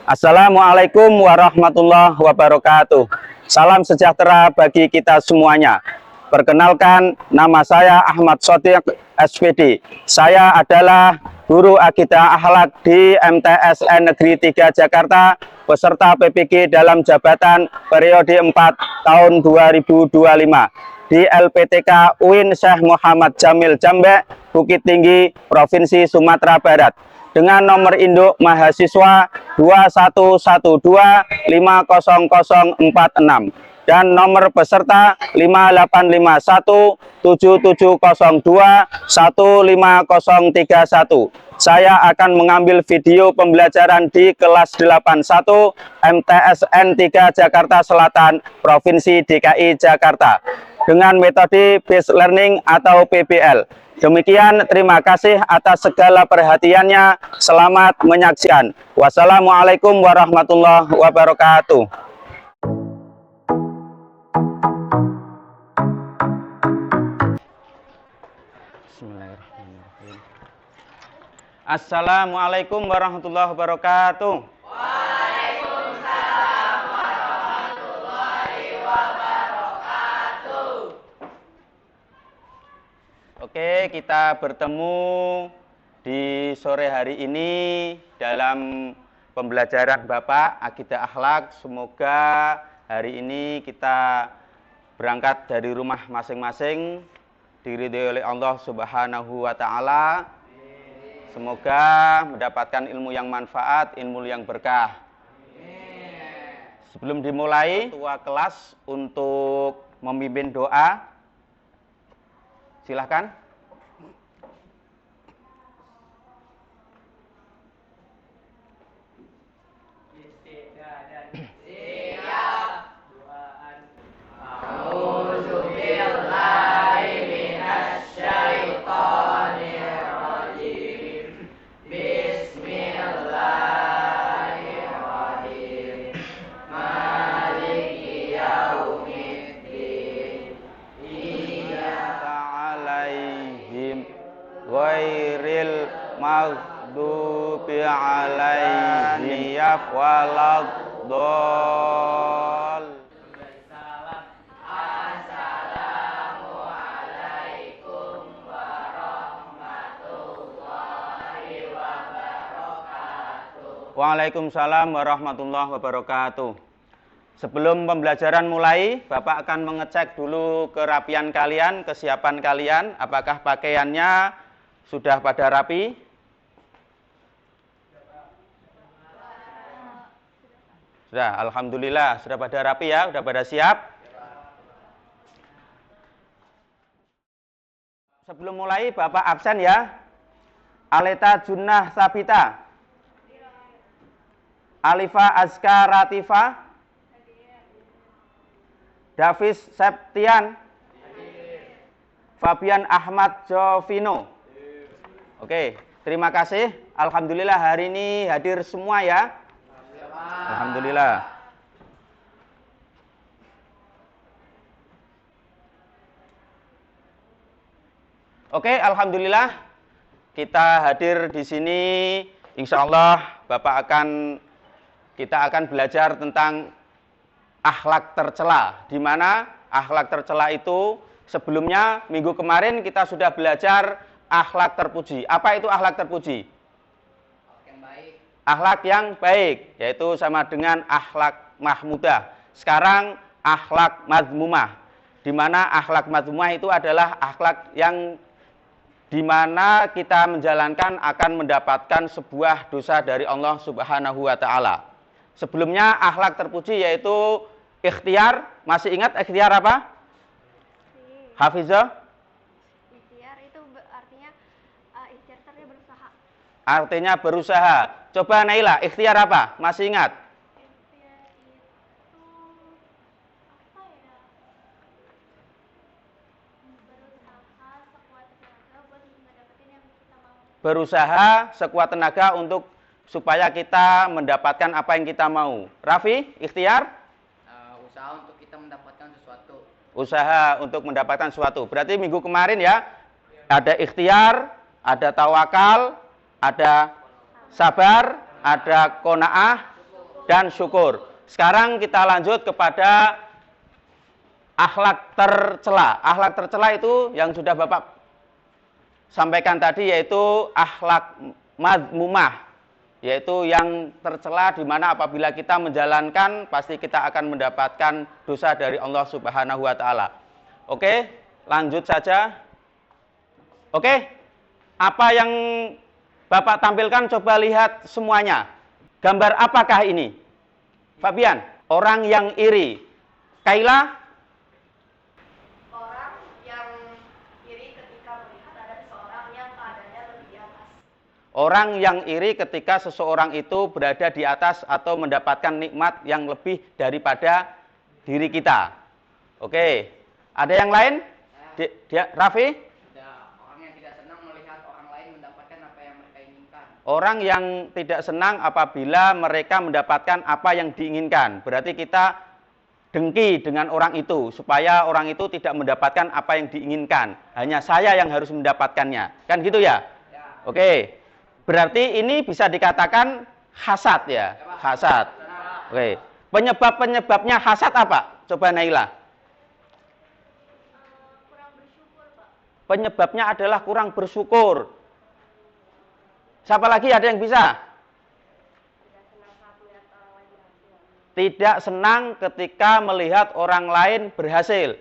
Assalamualaikum warahmatullahi wabarakatuh. Salam sejahtera bagi kita semuanya. Perkenalkan, nama saya Ahmad Shodiq SPD. Saya adalah guru akidah akhlak di MTSN Negeri 3 Jakarta, peserta PPG dalam jabatan periode 4 tahun 2025 di LPTK UIN Syekh Muhammad Jamil Jambek, Bukit Tinggi, Provinsi Sumatera Barat, dengan nomor induk mahasiswa 2112500046 dan nomor peserta 585177021531. Saya akan mengambil video pembelajaran di kelas 81 MTSN 3 Jakarta Selatan, Provinsi DKI Jakarta, dengan metode Based Learning atau PBL. Demikian, terima kasih atas segala perhatiannya. Selamat menyaksikan. Wassalamualaikum warahmatullahi wabarakatuh. Bismillahirrahmanirrahim. Assalamualaikum warahmatullahi wabarakatuh. Oke, kita bertemu di sore hari ini dalam pembelajaran Bapak Akidah Akhlak. Semoga hari ini kita berangkat dari rumah masing-masing, diridhoi oleh Allah Subhanahu wa Ta'ala. Semoga mendapatkan ilmu yang manfaat, ilmu yang berkah. Sebelum dimulai, ketua kelas untuk memimpin doa, silahkan. Ghairil maghdubi alaihim waladdallin. Assalamualaikum warahmatullahi wabarakatuh. Waalaikumsalam warahmatullahi wabarakatuh. Sebelum pembelajaran mulai, Bapak akan mengecek dulu kerapian kalian, kesiapan kalian, apakah pakaiannya sudah pada rapi? Sudah, alhamdulillah, sudah pada rapi ya, sudah pada siap. Sebelum mulai, Bapak absen ya. Aleta Junnah Sabita, Alifa Azka Ratifa, Davis Septian, Fabian Ahmad Jovino. Oke, terima kasih. Alhamdulillah hari ini hadir semua ya. Alhamdulillah. Oke, alhamdulillah kita hadir di sini. Insya Allah kita akan belajar tentang akhlak tercela, di mana akhlak tercela itu sebelumnya minggu kemarin kita sudah belajar akhlak terpuji. Apa itu akhlak terpuji? Yang baik. Akhlak yang baik, yaitu sama dengan akhlak mahmudah. Sekarang akhlak madmumah, di mana akhlak madmumah itu adalah akhlak yang di mana kita menjalankan akan mendapatkan sebuah dosa dari Allah Subhanahu wa Ta'ala. Sebelumnya akhlak terpuji yaitu ikhtiar. Masih ingat ikhtiar apa? Hafizah? Ikhtiar itu artinya ikhtiar artinya berusaha. Artinya berusaha. Coba Naila, ikhtiar apa? Masih ingat? Ikhtiar itu apa ya? Berusaha sekuat tenaga buat mendapatkan yang kita mau. Berusaha sekuat tenaga untuk supaya kita mendapatkan apa yang kita mau. Raffi, ikhtiar? Usaha untuk kita mendapatkan sesuatu. Usaha untuk mendapatkan sesuatu. Berarti minggu kemarin ya, ada ikhtiar, ada tawakal, ada sabar, ada qanaah, dan syukur. Sekarang kita lanjut kepada akhlak tercela. Akhlak tercela itu yang sudah Bapak sampaikan tadi, yaitu akhlak madmumah, yaitu yang tercela, di mana apabila kita menjalankan pasti kita akan mendapatkan dosa dari Allah Subhanahu wa taala. Oke, lanjut saja. Oke, apa yang Bapak tampilkan coba lihat semuanya. Gambar apakah ini? Fabian, orang yang iri. Kaila? Orang yang iri ketika melihat ada seseorang yang keadaannya lebih di atas. Orang yang iri ketika seseorang itu berada di atas atau mendapatkan nikmat yang lebih daripada diri kita. Oke, ada yang lain? Raffi? Ada orang yang tidak senang melihat orang lain mendapatkan apa yang mereka inginkan. Orang yang tidak senang apabila mereka mendapatkan apa yang diinginkan. Berarti kita dengki dengan orang itu, supaya orang itu tidak mendapatkan apa yang diinginkan. Hanya saya yang harus mendapatkannya. Kan gitu ya? Oke. Berarti ini bisa dikatakan hasad ya? Hasad. Oke. Penyebab-penyebabnya hasad apa? Coba Naila. Kurang bersyukur, Pak. Penyebabnya adalah kurang bersyukur. Siapa lagi, ada yang bisa? Tidak senang ketika melihat orang lain berhasil.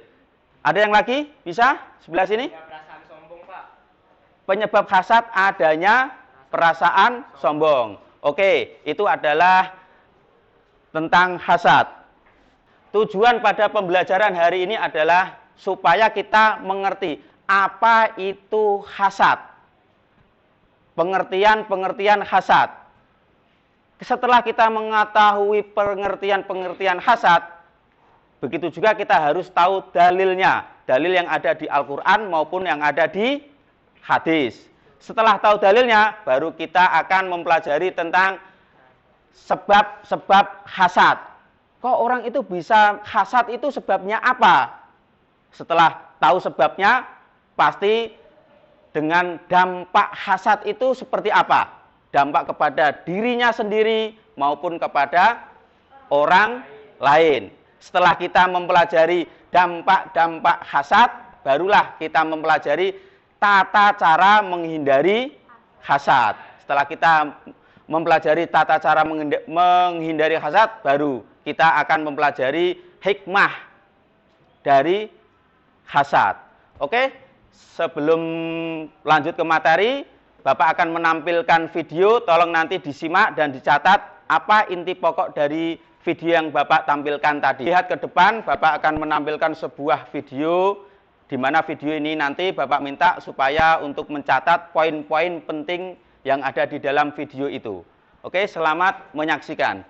Ada yang lagi? Bisa? Sebelah sini? Perasaan sombong, Pak. Penyebab hasad adanya perasaan sombong. Oke, itu adalah tentang hasad. Tujuan pada pembelajaran hari ini adalah supaya kita mengerti apa itu hasad. Pengertian-pengertian hasad. Setelah kita mengetahui pengertian-pengertian hasad, begitu juga kita harus tahu dalilnya. Dalil yang ada di Al-Quran maupun yang ada di hadis. Setelah tahu dalilnya, baru kita akan mempelajari tentang sebab-sebab hasad. Kok orang itu bisa hasad, itu sebabnya apa? Setelah tahu sebabnya, pasti dengan dampak hasad itu seperti apa? Dampak kepada dirinya sendiri maupun kepada orang lain. Setelah kita mempelajari dampak-dampak hasad, barulah kita mempelajari tata cara menghindari hasad. Setelah kita mempelajari tata cara menghindari hasad, baru kita akan mempelajari hikmah dari hasad. Oke, sebelum lanjut ke materi, Bapak akan menampilkan video, tolong nanti disimak dan dicatat apa inti pokok dari video yang Bapak tampilkan tadi. Lihat ke depan, Bapak akan menampilkan sebuah video, di mana video ini nanti Bapak minta supaya untuk mencatat poin-poin penting yang ada di dalam video itu. Oke, selamat menyaksikan.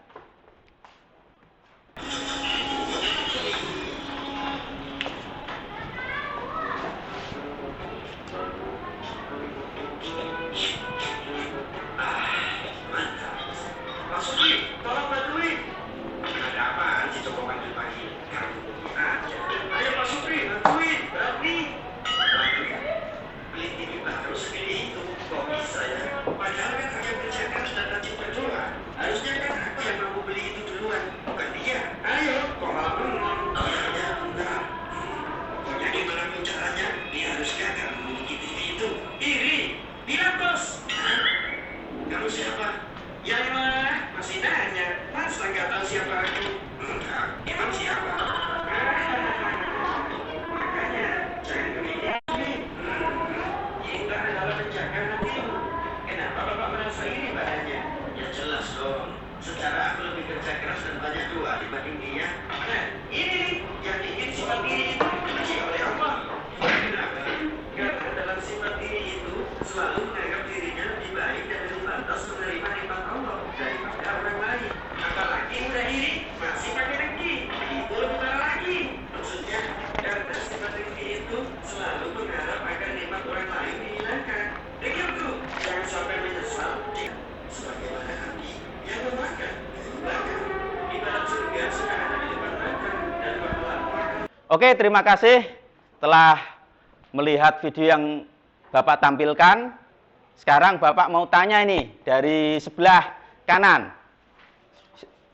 Oke, terima kasih telah melihat video yang Bapak tampilkan. Sekarang Bapak mau tanya ini dari sebelah kanan.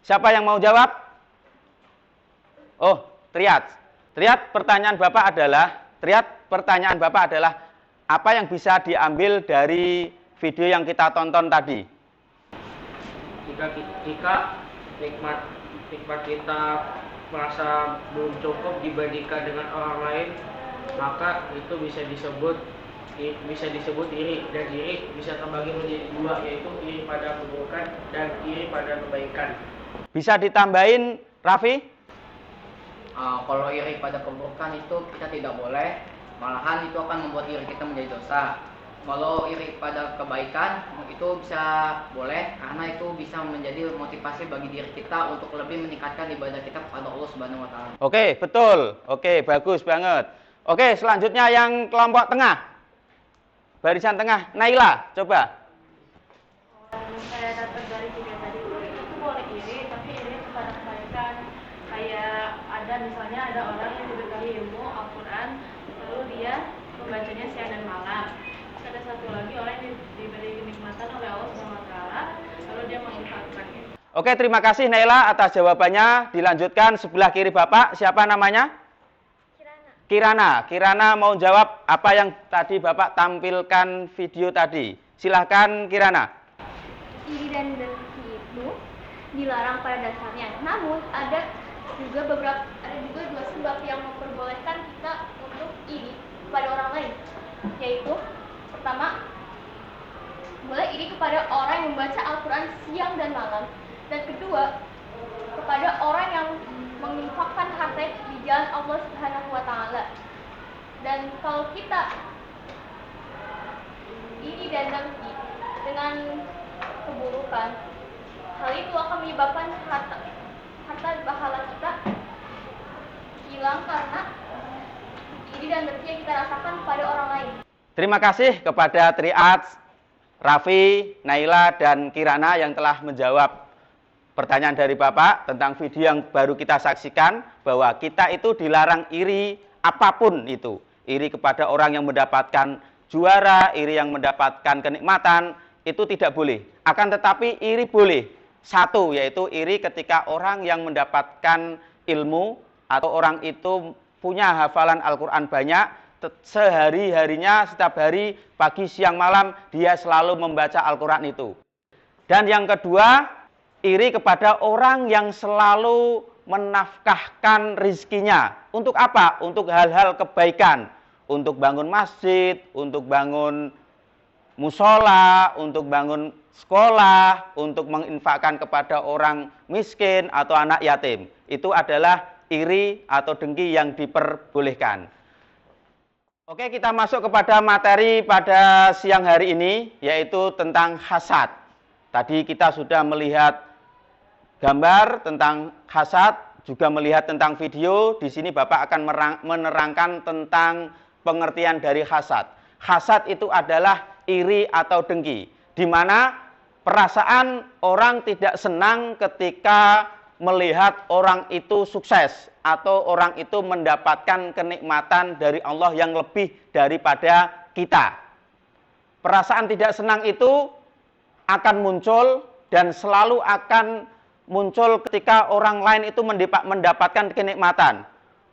Siapa yang mau jawab? Oh, Triat. Triat, pertanyaan Bapak adalah apa yang bisa diambil dari video yang kita tonton tadi? Jika nikmat kita merasa belum cukup dibandingkan dengan orang lain, maka itu bisa disebut iri, dan iri bisa terbagi menjadi dua, yaitu iri pada keburukan dan iri pada kebaikan. Bisa ditambahin, Raffi? Kalau iri pada keburukan itu kita tidak boleh, malahan itu akan membuat diri kita menjadi dosa. Kalau iri pada kebaikan itu bisa boleh, karena itu bisa menjadi motivasi bagi diri kita untuk lebih meningkatkan ibadah kita kepada Allah Subhanahu wa taala. Oke, betul. Oke, bagus banget. Oke, selanjutnya yang kelompok tengah. Barisan tengah, Naila, coba. Saya dapat dari video tadi itu boleh iri, tapi iri kepada kebaikan. Kayak ada misalnya ada orang yang diberi ilmu Al-Quran, lalu dia membacanya siang dan malam. Terus ada satu lagi orang yang diberi kenikmatan oleh Allah SWT, lalu dia menginfakkannya. Oke, terima kasih Naila atas jawabannya. Dilanjutkan sebelah kiri Bapak, siapa namanya? Kirana. Kirana mau jawab apa yang tadi Bapak tampilkan video tadi. Silahkan Kirana. Iri dan dengki itu dilarang pada dasarnya. Namun ada juga dua sebab yang memperbolehkan kita untuk iri kepada orang lain. Yaitu pertama, boleh iri kepada orang yang membaca Al-Quran siang dan malam. Dan kedua, kepada orang yang menginfakkan harta di jalan Allah Subhanahu wa taala. Dan kalau kita iri dan dengki dengan keburukan, hal itu akan menyebabkan harta pahala kita hilang karena iri dan dengki yang kita rasakan pada orang lain. Terima kasih kepada Triat, Raffi, Naila, dan Kirana yang telah menjawab pertanyaan dari Bapak tentang video yang baru kita saksikan, bahwa kita itu dilarang iri apapun itu. Iri kepada orang yang mendapatkan juara, iri yang mendapatkan kenikmatan, itu tidak boleh. Akan tetapi iri boleh. Satu, yaitu iri ketika orang yang mendapatkan ilmu atau orang itu punya hafalan Al-Quran banyak, sehari-harinya, setiap hari, pagi, siang, malam, dia selalu membaca Al-Quran itu. Dan yang kedua, iri kepada orang yang selalu menafkahkan rizkinya. Untuk apa? Untuk hal-hal kebaikan. Untuk bangun masjid, untuk bangun musola, untuk bangun sekolah, untuk menginfakkan kepada orang miskin atau anak yatim. Itu adalah iri atau dengki yang diperbolehkan. Oke, kita masuk kepada materi pada siang hari ini, yaitu tentang hasad. Tadi kita sudah melihat gambar tentang hasad, juga melihat tentang video. Di sini Bapak akan menerangkan tentang pengertian dari hasad. Hasad itu adalah iri atau dengki, di mana perasaan orang tidak senang ketika melihat orang itu sukses atau orang itu mendapatkan kenikmatan dari Allah yang lebih daripada kita. Perasaan tidak senang itu akan muncul dan selalu akan muncul ketika orang lain itu mendapatkan kenikmatan.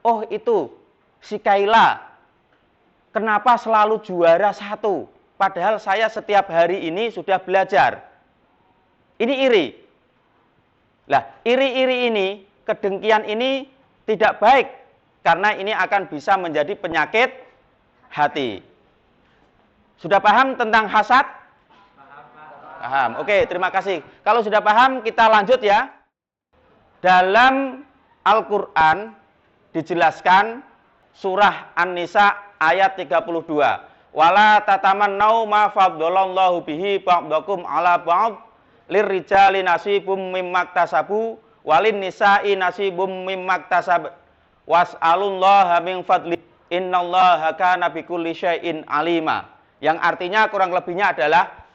Oh, itu si Kaila, kenapa selalu juara satu? Padahal saya setiap hari ini sudah belajar. Ini iri. Lah, iri-iri ini, kedengkian ini tidak baik, karena ini akan bisa menjadi penyakit hati. Sudah paham tentang hasad? Paham. Oke, terima kasih. Kalau sudah paham, kita lanjut ya. Dalam Al-Quran dijelaskan surah An-Nisa ayat 32. Wala tatamannau ma faddalallahu bihi ba'dakum ala ba'd lirrijali nasibum mimmaktasabu walin nisa'i nasibum mimmaktasab was'alullaha min fadli innallaha kana bikulli syai'in alima. Yang artinya kurang lebihnya adalah,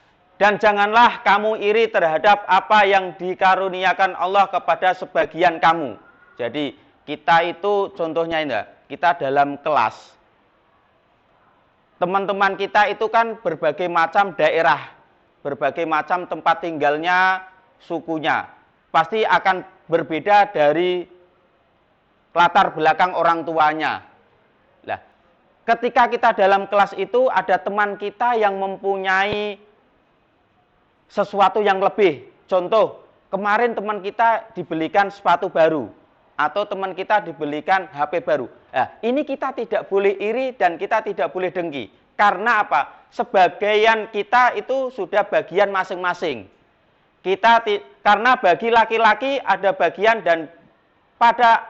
dan janganlah kamu iri terhadap apa yang dikaruniakan Allah kepada sebagian kamu. Jadi kita itu contohnya ini, kita dalam kelas. Teman-teman kita itu kan berbagai macam daerah, berbagai macam tempat tinggalnya, sukunya. pasti akan berbeda dari latar belakang orang tuanya. Nah, ketika kita dalam kelas itu ada teman kita yang mempunyai sesuatu yang lebih. Contoh, kemarin teman kita dibelikan sepatu baru atau teman kita dibelikan HP baru. Nah, ini kita tidak boleh iri dan kita tidak boleh dengki. Karena apa? Sebagian kita itu sudah bagian masing-masing. Karena bagi laki-laki ada bagian dan pada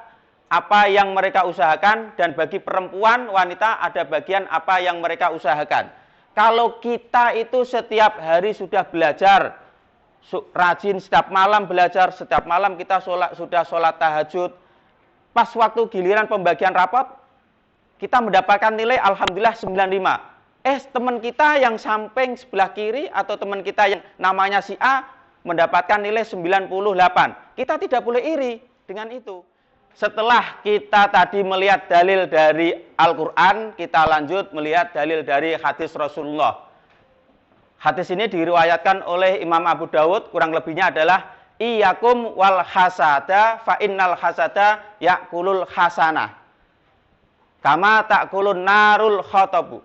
apa yang mereka usahakan, dan bagi perempuan, wanita ada bagian apa yang mereka usahakan. Kalau kita itu setiap hari sudah belajar, rajin setiap malam belajar, setiap malam kita sudah sholat tahajud, pas waktu giliran pembagian rapot, kita mendapatkan nilai alhamdulillah 95. Teman kita yang samping sebelah kiri atau teman kita yang namanya si A mendapatkan nilai 98. Kita tidak boleh iri dengan itu. Setelah kita tadi melihat dalil dari Al-Quran, kita lanjut melihat dalil dari hadis Rasulullah. Hadis ini diriwayatkan oleh Imam Abu Dawud, kurang lebihnya adalah Iyyakum wal hasada fa innal hasada ya'kulul hasanah kama ta'kulun narul khotobu.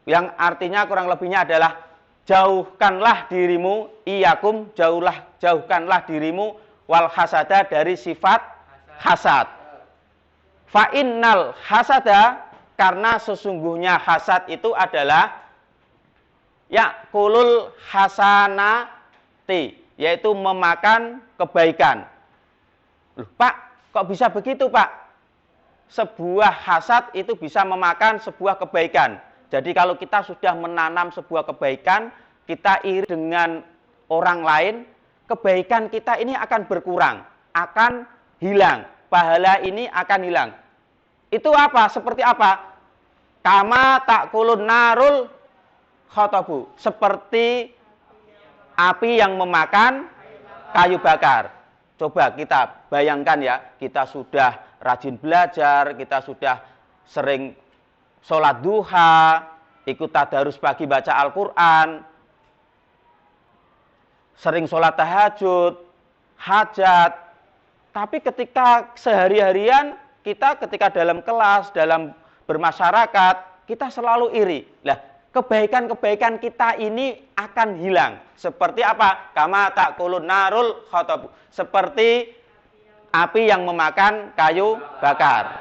Yang artinya kurang lebihnya adalah jauhkanlah dirimu, iyyakum, jauhkanlah dirimu wal hasada dari sifat hasad. Fa innal hasada, karena sesungguhnya hasad itu adalah ya'kulul hasanati, yaitu memakan kebaikan. Loh, Pak, kok bisa begitu, Pak? Sebuah hasad itu bisa memakan sebuah kebaikan. Jadi kalau kita sudah menanam sebuah kebaikan, kita iri dengan orang lain, kebaikan kita ini akan berkurang, akan hilang, pahala ini akan hilang. Itu apa? Seperti apa? Kama ta'kulun narul khotobu, seperti api yang memakan kayu bakar. Coba kita bayangkan ya, kita sudah rajin belajar, kita sudah sering sholat duha, ikut tadarus pagi baca Al-Quran, sering sholat tahajud, hajat. Tapi ketika sehari-harian, kita ketika dalam kelas, dalam bermasyarakat, kita selalu iri. Lah, kebaikan-kebaikan kita ini akan hilang. Seperti apa? Kama ta'kulun narul khotobu, seperti api yang memakan kayu bakar.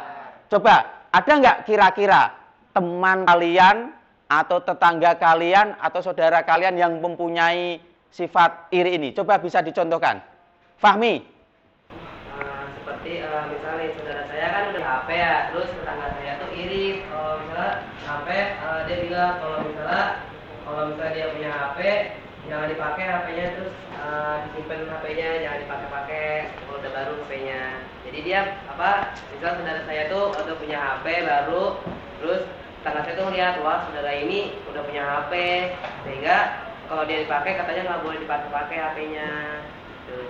Coba, ada nggak kira-kira teman kalian atau tetangga kalian atau saudara kalian yang mempunyai sifat iri ini? Coba bisa dicontohkan. Fahmi? Seperti misalnya saudara saya kan udah HP ya, terus tetangga saya tuh iri kalau misalnya HP, dia bilang kalau misalnya dia punya HP jangan dipakai HP-nya, terus disimpan HP-nya, jangan dipakai-pakai kalau udah baru HP-nya. Jadi dia misal saudara saya tuh udah punya HP baru, terus tetangga saya tuh ngeliat, wah saudara ini udah punya HP, sehingga kalau dia dipakai katanya nggak boleh dipakai HP-nya. Tuh.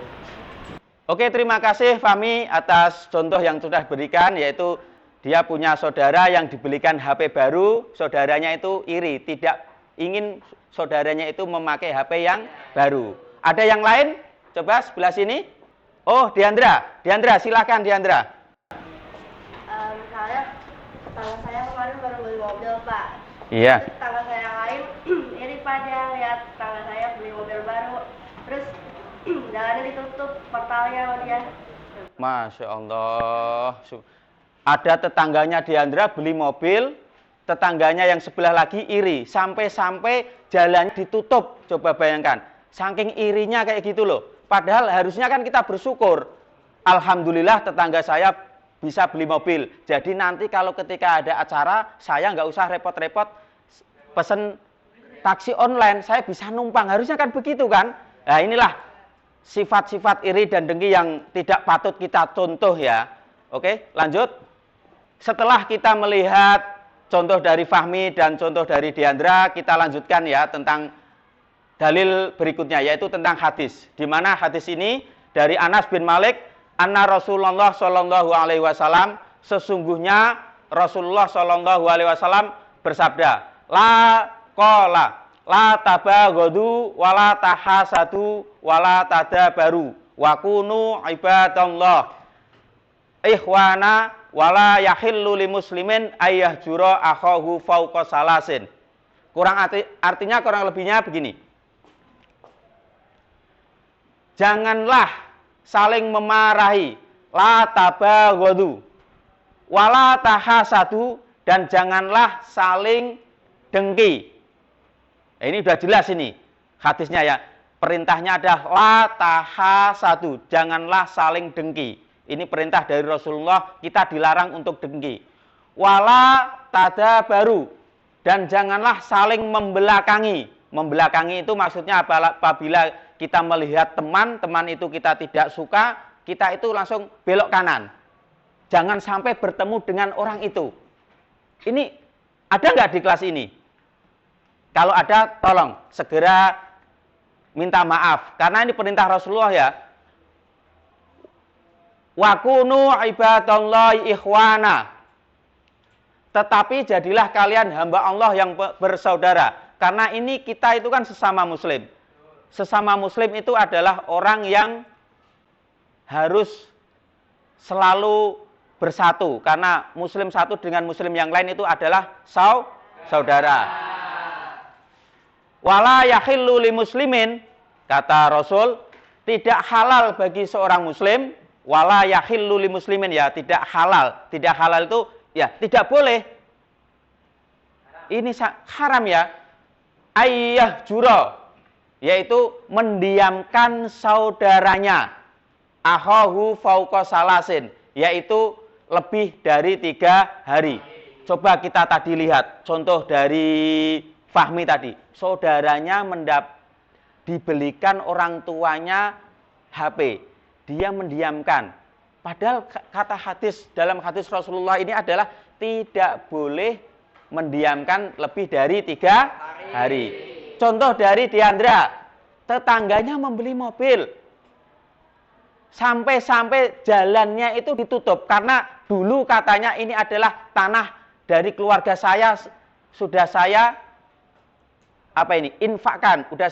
Oke, terima kasih Fahmi atas contoh yang sudah berikan, yaitu dia punya saudara yang dibelikan HP baru, saudaranya itu iri, tidak ingin saudaranya itu memakai HP yang baru. Ada yang lain? Coba sebelah sini. Oh, Diandra, silakan Diandra. Misalnya tetangga saya kemarin baru beli mobil, Pak. Iya. Terus tetangga saya yang lain iri pada lihat tetangga saya beli mobil baru, terus jalannya ditutup portalnya sama dia. Masya Allah. Ada tetangganya Diandra beli mobil, tetangganya yang sebelah lagi iri, sampai-sampai jalannya ditutup. Coba bayangkan, saking irinya kayak gitu loh. Padahal harusnya kan kita bersyukur. Alhamdulillah tetangga saya bisa beli mobil. Jadi nanti kalau ketika ada acara, saya nggak usah repot-repot pesen taksi online, saya bisa numpang. Harusnya kan begitu kan? Nah inilah sifat-sifat iri dan dengki yang tidak patut kita contoh ya. Oke, lanjut. Setelah kita melihat contoh dari Fahmi dan contoh dari Diandra, kita lanjutkan ya tentang dalil berikutnya, yaitu tentang hadis. Di mana hadis ini dari Anas bin Malik, anna Rasulullah Shallallahu Alaihi Wasallam, sesungguhnya Rasulullah Shallallahu Alaihi Wasallam bersabda, la qala la tabaghadu wala tahasadu wala tadabaru wa kunu ibadallah ikhwana wala yahillu li muslimin ayyahjura akhahu fauqa salasin. Artinya kurang lebihnya begini. Janganlah saling memarahi, la tabaghadu, wala tahasadu, dan janganlah saling dengki. Ini sudah jelas ini hadisnya ya. Perintahnya adalah la tahasadu, janganlah saling dengki. Ini perintah dari Rasulullah, kita dilarang untuk dengki. Wala tadabaru, dan janganlah saling membelakangi. Membelakangi itu maksudnya apabila kita melihat teman itu kita tidak suka, kita itu langsung belok kanan. Jangan sampai bertemu dengan orang itu. Ini ada nggak di kelas ini? Kalau ada, tolong segera minta maaf. Karena ini perintah Rasulullah ya. Wa kunu ibadallahi ikhwana. Tetapi jadilah kalian hamba Allah yang bersaudara. Karena ini kita itu kan sesama muslim. Sesama muslim itu adalah orang yang harus selalu bersatu. Karena muslim satu dengan muslim yang lain itu adalah saudara. Wala yahillu li muslimin, kata Rasul, tidak halal bagi seorang muslim. Wala yahillu li muslimin, ya tidak halal. Tidak halal itu ya tidak boleh. Ini haram ya. Ayyahjura, yaitu mendiamkan saudaranya. Akhahu fauqa salasin, yaitu lebih dari 3 hari. Coba kita tadi lihat contoh dari Fahmi tadi. Saudaranya dibelikan orang tuanya HP. Dia mendiamkan. Padahal kata hadis, dalam hadis Rasulullah ini adalah tidak boleh mendiamkan lebih dari 3 hari. Contoh dari Diandra, tetangganya membeli mobil. Sampai-sampai jalannya itu ditutup. Karena dulu katanya ini adalah tanah dari keluarga saya, sudah saya infakkan, udah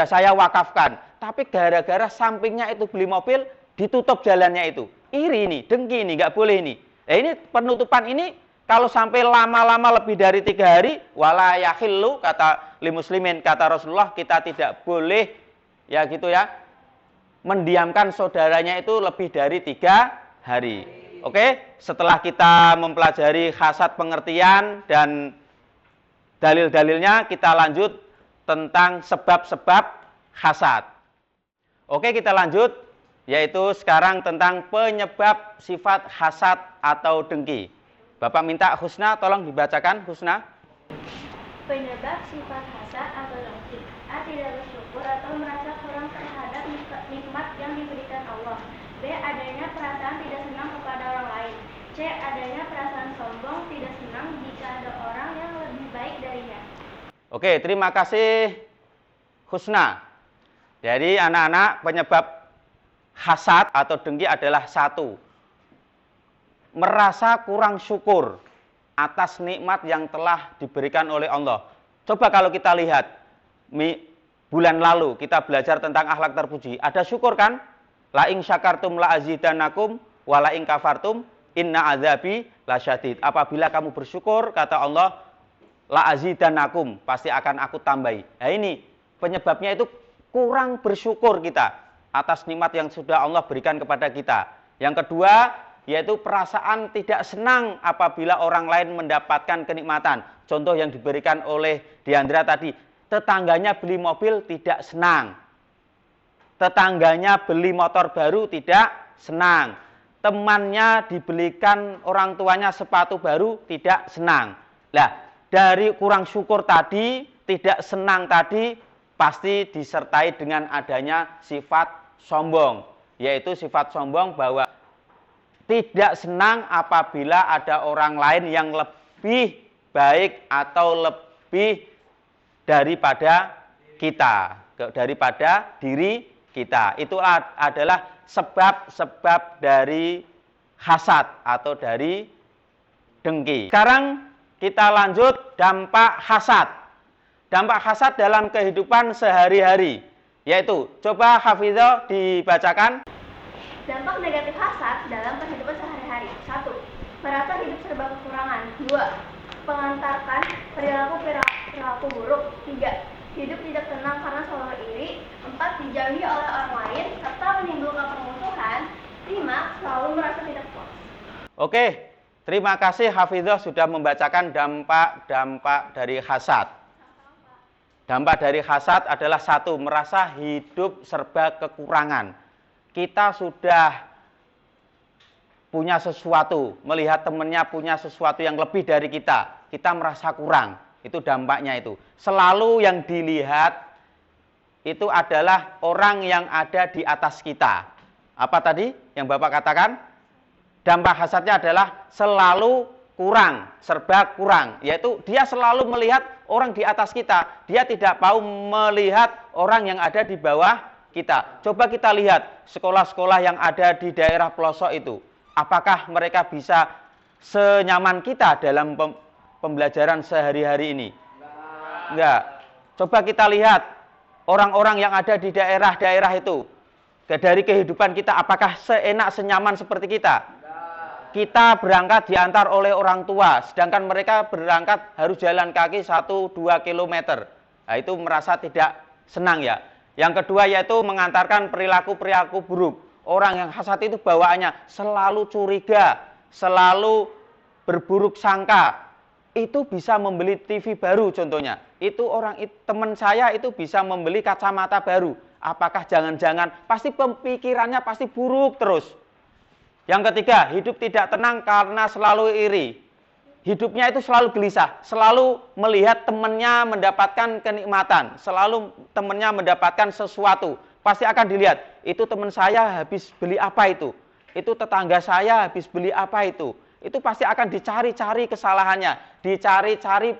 saya wakafkan. Tapi gara-gara sampingnya itu beli mobil, ditutup jalannya itu. Iri ini, dengki ini, nggak boleh ini. Ini penutupan ini kalau sampai lama-lama lebih dari 3 hari, wala yahillu, kata li muslimin, kata Rasulullah, kita tidak boleh ya gitu ya, mendiamkan saudaranya itu lebih dari 3 hari. Oke, setelah kita mempelajari khasat pengertian dan dalil-dalilnya, kita lanjut tentang sebab-sebab khasat. Oke, kita lanjut, yaitu sekarang tentang penyebab sifat hasad atau dengki. Bapak minta Husna, tolong dibacakan Husna. Penyebab sifat hasad atau dengki: A. Tidak bersyukur atau merasa kurang terhadap nikmat yang diberikan Allah. B. Adanya perasaan tidak senang kepada orang lain. C. Adanya perasaan sombong, tidak senang jika ada orang yang lebih baik darinya. Oke, terima kasih Husna. Jadi anak-anak, penyebab hasad atau dengki adalah 1, merasa kurang syukur atas nikmat yang telah diberikan oleh Allah. Coba kalau kita lihat, bulan lalu kita belajar tentang akhlak terpuji. Ada syukur kan? La in syakartum la azidanakum wa la in kafartum inna azabi lasyadid. Apabila kamu bersyukur, kata Allah, la azidanakum, pasti akan aku tambahi. Nah ini penyebabnya itu kurang bersyukur kita atas nikmat yang sudah Allah berikan kepada kita. Yang kedua, yaitu perasaan tidak senang apabila orang lain mendapatkan kenikmatan. Contoh yang diberikan oleh Diandra tadi, tetangganya beli mobil tidak senang. Tetangganya beli motor baru tidak senang. Temannya dibelikan orang tuanya sepatu baru tidak senang. Nah, dari kurang syukur tadi, tidak senang tadi, pasti disertai dengan adanya sifat sombong. Yaitu sifat sombong bahwa tidak senang apabila ada orang lain yang lebih baik atau lebih daripada kita, daripada diri kita. Itu adalah sebab-sebab dari hasad atau dari dengki. Sekarang kita lanjut dampak hasad. Dampak hasad dalam kehidupan sehari-hari. Yaitu, coba Hafizah dibacakan. Dampak negatif hasad dalam kehidupan sehari-hari. 1. Merasa hidup serba kekurangan. 2. Mengantarkan perilaku buruk. 3. Hidup tidak tenang karena selalu iri. 4. Dijauhi oleh orang lain serta menimbulkan permusuhan. 5. Selalu merasa tidak puas. Oke, terima kasih Hafizah sudah membacakan dampak-dampak dari hasad. Dampak dari hasad adalah 1, merasa hidup serba kekurangan. Kita sudah punya sesuatu, melihat temannya punya sesuatu yang lebih dari kita merasa kurang. Itu dampaknya itu. Selalu yang dilihat itu adalah orang yang ada di atas kita. Apa tadi yang Bapak katakan? Dampak hasadnya adalah selalu kurang, serba kurang. Yaitu dia selalu melihat orang di atas kita. Dia tidak mau melihat orang yang ada di bawah kita. Coba kita lihat sekolah-sekolah yang ada di daerah pelosok itu. Apakah mereka bisa senyaman kita dalam pembelajaran sehari-hari ini? Enggak. Coba kita lihat orang-orang yang ada di daerah-daerah itu. Dari kehidupan kita, apakah seenak, senyaman seperti kita? Kita berangkat diantar oleh orang tua, sedangkan mereka berangkat harus jalan kaki 1-2 kilometer. Nah, itu merasa tidak senang ya. Yang kedua yaitu mengantarkan perilaku-perilaku buruk. Orang yang hasad itu bawaannya selalu curiga, selalu berburuk sangka. Itu bisa membeli TV baru contohnya. Itu teman saya itu bisa membeli kacamata baru. Apakah jangan-jangan pasti pemikirannya pasti buruk terus. Yang ketiga, hidup tidak tenang karena selalu iri. Hidupnya itu selalu gelisah, selalu melihat temannya mendapatkan kenikmatan, selalu temannya mendapatkan sesuatu. Pasti akan dilihat, itu teman saya habis beli apa itu tetangga saya habis beli apa itu pasti akan dicari-cari kesalahannya, dicari-cari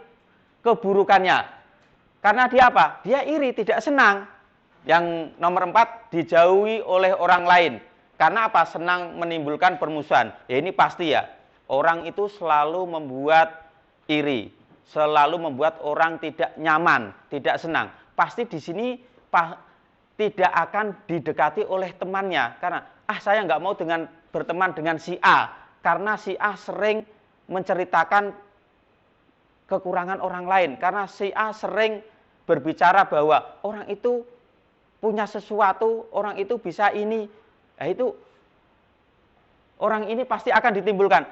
keburukannya. Karena dia apa? Dia iri, tidak senang. Yang nomor 4, dijauhi oleh orang lain. Karena apa? Senang menimbulkan permusuhan. Ya ini pasti ya. Orang itu selalu membuat iri, selalu membuat orang tidak nyaman, tidak senang. Pasti di sini tidak akan didekati oleh temannya. Karena saya nggak mau berteman dengan si A. Karena si A sering menceritakan kekurangan orang lain. Karena si A sering berbicara bahwa orang itu punya sesuatu, orang itu bisa ini. Nah itu orang ini pasti akan ditimbulkan.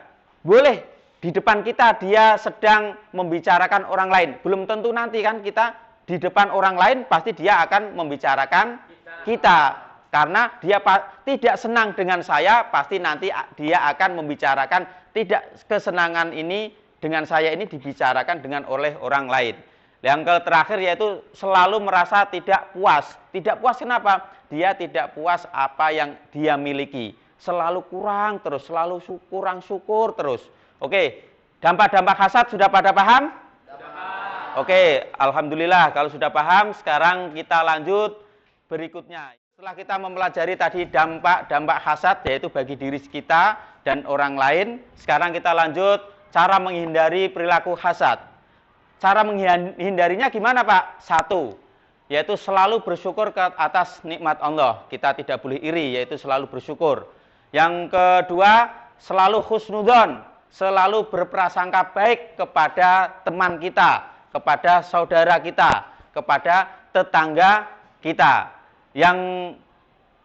Boleh di depan kita dia sedang membicarakan orang lain. Belum tentu nanti kan kita di depan orang lain pasti dia akan membicarakan kita. Karena dia tidak senang dengan saya, pasti nanti dia akan membicarakan tidak kesenangan ini dengan saya ini dibicarakan oleh orang lain. Yang terakhir yaitu selalu merasa tidak puas. Tidak puas kenapa? Dia tidak puas apa yang dia miliki. Selalu kurang terus, selalu kurang syukur terus. Oke, dampak-dampak hasad sudah pada paham? Oke, alhamdulillah kalau sudah paham. Sekarang kita lanjut berikutnya. Setelah kita mempelajari tadi dampak hasad yaitu bagi diri kita dan orang lain, sekarang kita lanjut cara menghindari perilaku hasad. Cara menghindarinya gimana Pak? 1, yaitu selalu bersyukur ke atas nikmat Allah. Kita tidak boleh iri, yaitu selalu bersyukur. Yang kedua, selalu husnudzon, selalu berprasangka baik kepada teman kita, kepada saudara kita, kepada tetangga kita. Yang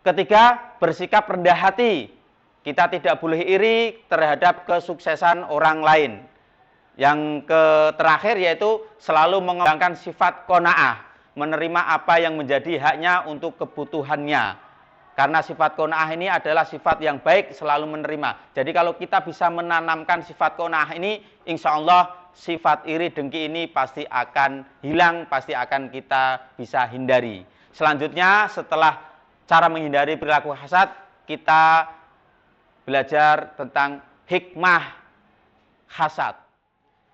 ketiga, bersikap rendah hati. Kita tidak boleh iri terhadap kesuksesan orang lain. Yang terakhir yaitu selalu mengembangkan sifat qanaah, menerima apa yang menjadi haknya untuk kebutuhannya. Karena sifat qanaah ini adalah sifat yang baik, selalu menerima. Jadi kalau kita bisa menanamkan sifat qanaah ini, insya Allah sifat iri dengki ini pasti akan hilang, pasti akan kita bisa hindari. Selanjutnya setelah cara menghindari perilaku hasad, kita belajar tentang hikmah hasad.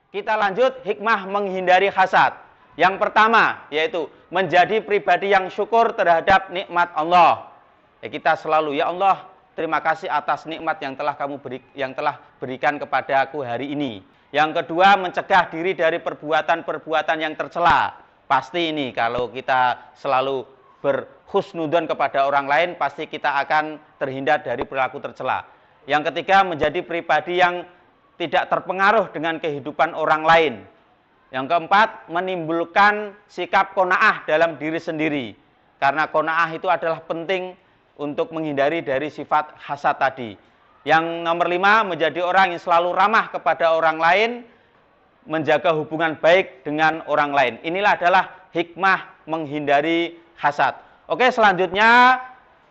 Kita lanjut hikmah menghindari hasad. Yang pertama yaitu menjadi pribadi yang syukur terhadap nikmat Allah. Ya, kita selalu, ya Allah, terima kasih atas nikmat yang telah berikan kepada aku hari ini. Yang kedua, mencegah diri dari perbuatan-perbuatan yang tercela. Pasti ini kalau kita selalu berhusnudon kepada orang lain, pasti kita akan terhindar dari perilaku tercela. Yang ketiga, menjadi pribadi yang tidak terpengaruh dengan kehidupan orang lain. Yang keempat, menimbulkan sikap qanaah dalam diri sendiri. Karena qanaah itu adalah penting untuk menghindari dari sifat hasad tadi. Yang nomor 5, menjadi orang yang selalu ramah kepada orang lain, menjaga hubungan baik dengan orang lain. Inilah adalah hikmah menghindari hasad. Oke, selanjutnya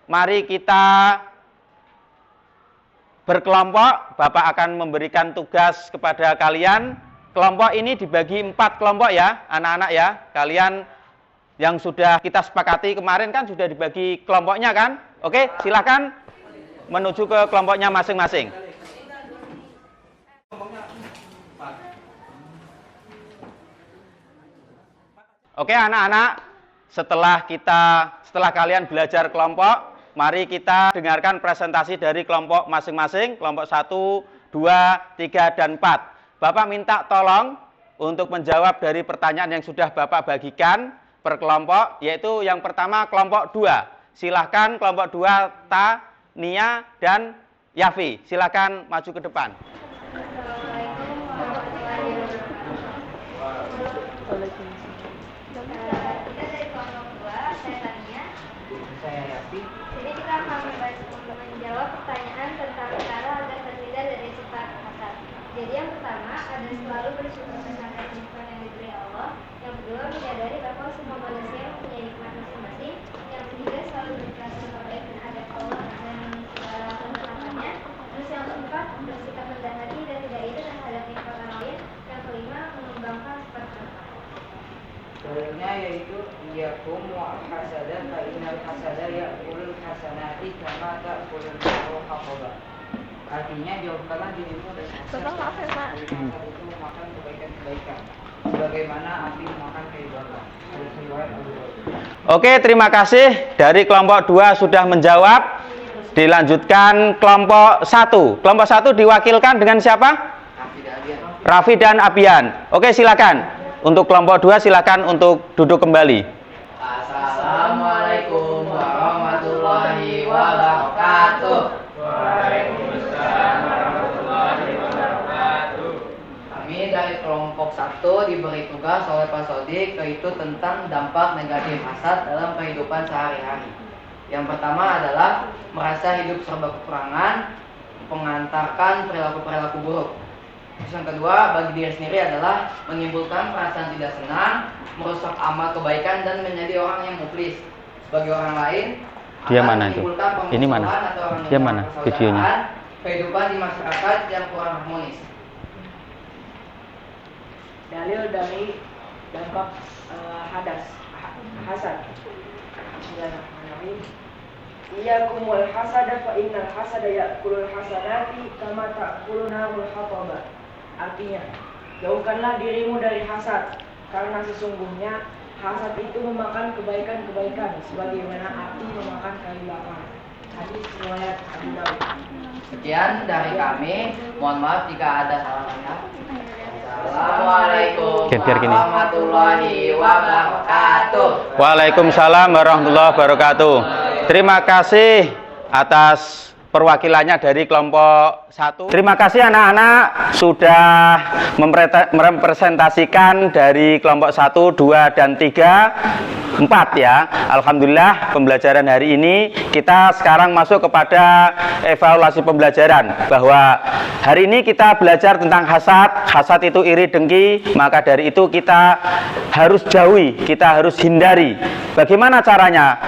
mari kita berkelompok. Bapak akan memberikan tugas kepada kalian. Kelompok ini dibagi 4 kelompok ya, anak-anak ya. Kalian yang sudah kita sepakati kemarin kan sudah dibagi kelompoknya kan? Oke, silakan menuju ke kelompoknya masing-masing. Oke anak-anak, setelah kalian belajar kelompok, mari kita dengarkan presentasi dari kelompok masing-masing, kelompok 1, 2, 3, dan 4. Bapak minta tolong untuk menjawab dari pertanyaan yang sudah Bapak bagikan per kelompok, yaitu yang pertama kelompok 2. Silahkan kelompok 2, Ta, Nia, dan Yafi. Silahkan maju ke depan. Saya Yafi. Jadi kita akan menjawab pertanyaan tentang cara agar terhindar dari sifat hasad. Jadi yang pertama ada selalu bersyukur terhadap nikmat yang diberi Allah. Yang kedua menyadari bahwa semua manusia mempunyai nikmat masing-masing. Yang ketiga selalu berprasangka baik terhadap Allah dan segala kenikmatannya. Terus yang keempat bersikap rendah hati dan tidak iri terhadap nikmat orang lain. Yang kelima mengembangkan sifat sabar. Dalilnya yaitu iyakum wa hasada fa innal hasada ya'kulul hasanati kama ta'kulul naru haqaba. Artinya jauhkanlah dirimu dari hasad. Hasad itu memakan kebaikan-kebaikan sebagaimana api memakan kayu bakar. Oke, terima kasih. Dari kelompok 2 sudah menjawab. Dilanjutkan kelompok 1. Kelompok 1 diwakilkan dengan siapa? Raffi dan Abian. Oke, silakan. Untuk kelompok 2 silakan untuk duduk kembali. Assalamualaikum warahmatullahi wabarakatuh. Waalaikumsalam warahmatullahi wabarakatuh. Kami dari kelompok 1 diberi tugas oleh Pak Sodik, yaitu tentang dampak negatif hasad dalam kehidupan sehari-hari. Yang pertama adalah merasa hidup serba kekurangan, mengantarkan perilaku-perilaku buruk. Terus yang kedua, bagi diri sendiri adalah menimbulkan perasaan tidak senang, merusak amal kebaikan, dan menjadi orang yang muflis. Bagi orang lain, Dia akan mana itu? menimbulkan Ini mana? permusuhan atau orang Dia yang mana persaudaraan, videonya? kehidupan di masyarakat yang kurang harmonis. Dalil dari dampak hasad. Bismillahirrahmanirrahim. Iyakumul hasada fa innal hasada ya'kulul hasanati kama ta'kulun narul hataba. Artinya, jauhkanlah dirimu dari hasad, karena sesungguhnya hasad itu memakan kebaikan-kebaikan sebagaimana api memakan kayu bakar. Hadis riwayat Abu Dawud. Sekian dari kami. Mohon maaf jika ada salah-salah. Assalamualaikum warahmatullahi wabarakatuh. Waalaikumsalam warahmatullahi wabarakatuh. Terima kasih atas perwakilannya dari kelompok 1. Terima kasih anak-anak sudah merepresentasikan dari kelompok 1, 2, dan 3, 4 ya. Alhamdulillah pembelajaran hari ini kita sekarang masuk kepada evaluasi pembelajaran, bahwa hari ini kita belajar tentang hasad. Hasad itu iri dengki, maka dari itu kita harus jauhi, kita harus hindari. Bagaimana caranya?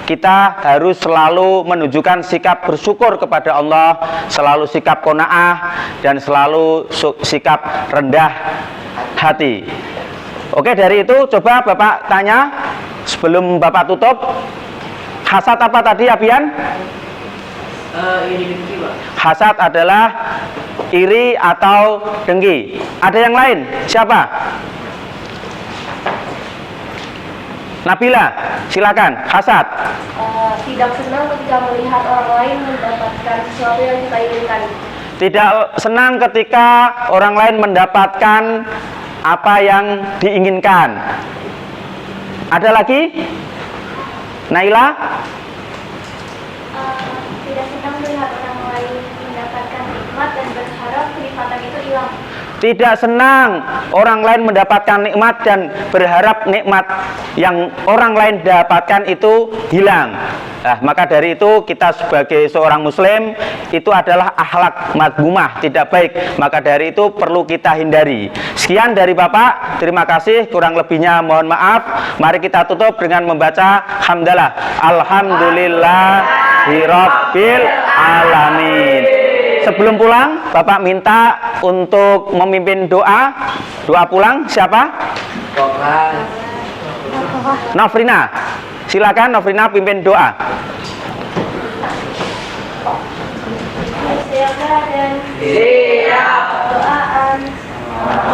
Kita harus selalu menunjukkan sikap bersyukur kepada Allah, selalu sikap qanaah, dan selalu sikap rendah hati. Oke, dari itu coba Bapak tanya sebelum Bapak tutup. Hasad apa tadi, Abian? Iri dengki, Pak. Hasad adalah iri atau dengki. Ada yang lain? Siapa? Nabila, silakan. Hasad. Tidak senang ketika melihat orang lain mendapatkan sesuatu yang kita inginkan. Tidak senang ketika orang lain mendapatkan apa yang diinginkan. Ada lagi? Naila? Tidak senang melihat orang lain mendapatkan nikmat dan berharap kenikmatan itu hilang. Tidak senang orang lain mendapatkan nikmat dan berharap nikmat yang orang lain dapatkan itu hilang. Nah, maka dari itu kita sebagai seorang muslim itu adalah akhlak madmumah, tidak baik. Maka dari itu perlu kita hindari. Sekian dari Bapak, terima kasih, kurang lebihnya mohon maaf. Mari kita tutup dengan membaca hamdalah. Alhamdulillahirabbil alamin. Sebelum pulang, Bapak minta untuk memimpin doa. Doa pulang siapa? Nofrina. Silakan Nofrina pimpin doa. Doaan.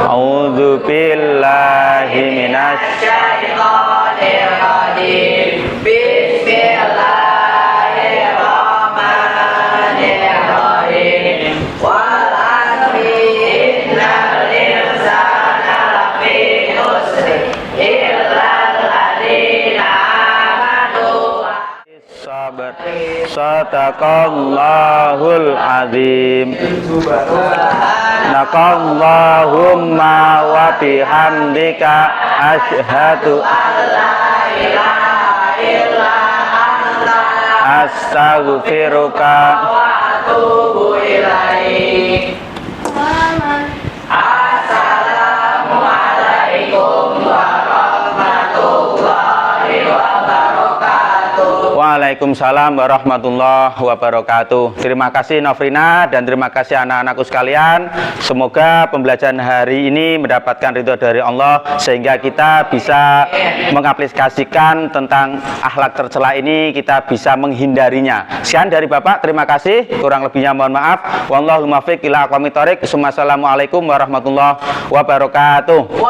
A'udzu billahi minasy Syaitonir rajim. Bismillahirrahmanirrahim. Wal 'asri innal insana lafi khusr illa alladziina amanu. sabar. Sadaqallahul azim. Nakallahumma wa bihamdika asyhadu astaghfiruka wa atubu ilaik. Assalamualaikum warahmatullahi wabarakatuh. Waalaikumsalam warahmatullahi wabarakatuh. Terima kasih Nofrina dan terima kasih anak-anakku sekalian. Semoga pembelajaran hari ini mendapatkan ridho dari Allah sehingga kita bisa mengaplikasikan tentang akhlak tercela ini, kita bisa menghindarinya. Sekian dari Bapak, terima kasih. Kurang lebihnya mohon maaf. Wallahul muwaffiq ila aqwamit thoriq. Assalamualaikum warahmatullahi wabarakatuh.